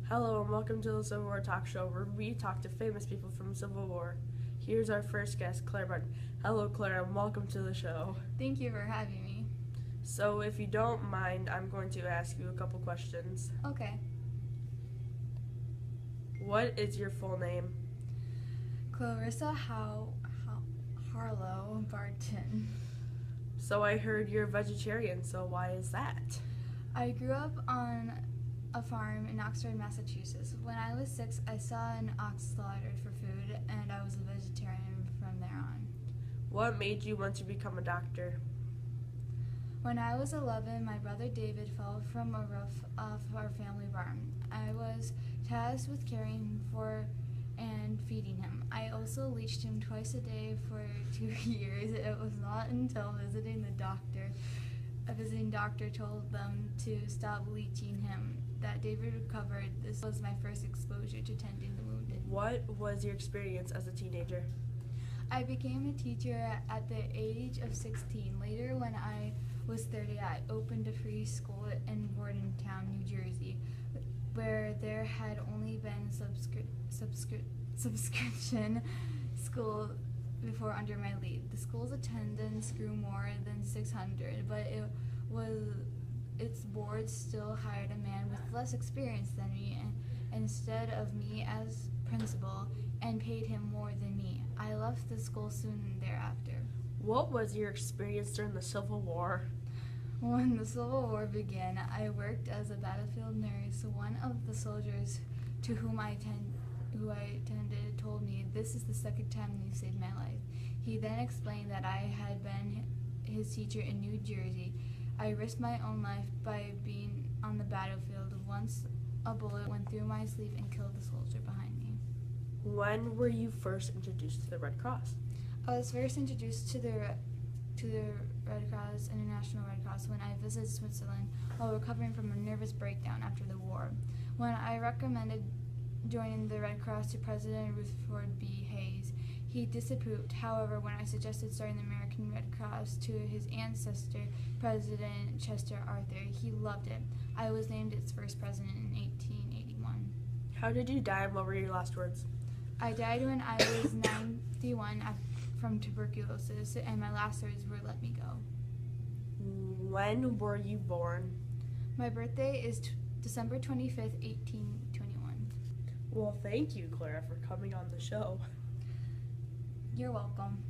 Hello and welcome to the Civil War Talk Show, where we talk to famous people from the Civil War. Here's our first guest, Clara Barton. Hello, Clara, and welcome to the show. Thank you for having me. So, if you don't mind, I'm going to ask you a couple questions. Okay. What is your full name? Clarissa Harlow Barton. So, I heard you're a vegetarian, so why is that? I grew up on a farm in Oxford, Massachusetts. When I was 6, I saw an ox slaughtered for food, and I was a vegetarian from there on. What made you want to become a doctor? When I was 11, my brother David fell from a roof of our family barn. I was tasked with caring for and feeding him. I also leashed him twice a day for 2 years. It was not until a visiting doctor told them to stop leeching him that David recovered. This was my first exposure to tending the wounded. What was your experience as a teenager? I became a teacher at the age of 16. Later, when I was 30, I opened a free school in Bordentown, New Jersey, where there had only been subscription school before under my lead. The school's attendance grew more than 600, but its board still hired a man with less experience than me instead of me as principal and paid him more than me. I left the school soon thereafter. What was your experience during the Civil War? When the Civil War began, I worked as a battlefield nurse. One of the soldiers to whom I attended told me, "This is the second time you saved my life." He then explained that I had been his teacher in New Jersey. I risked my own life by being on the battlefield. Once a bullet went through my sleeve and killed the soldier behind me. When were you first introduced to the Red Cross? I was first introduced to the Red Cross, International Red Cross, when I visited Switzerland while recovering from a nervous breakdown after the war. When I recommended joining the Red Cross to President Rutherford B. Hayes, he disapproved. However, when I suggested starting the American Red Cross to his ancestor, President Chester Arthur, he loved it. I was named its first president in 1881. How did you die and what were your last words? I died when I was 91 from tuberculosis, and my last words were, "Let me go." When were you born? My birthday is December 25th, 1821. Well, thank you, Clara, for coming on the show. You're welcome.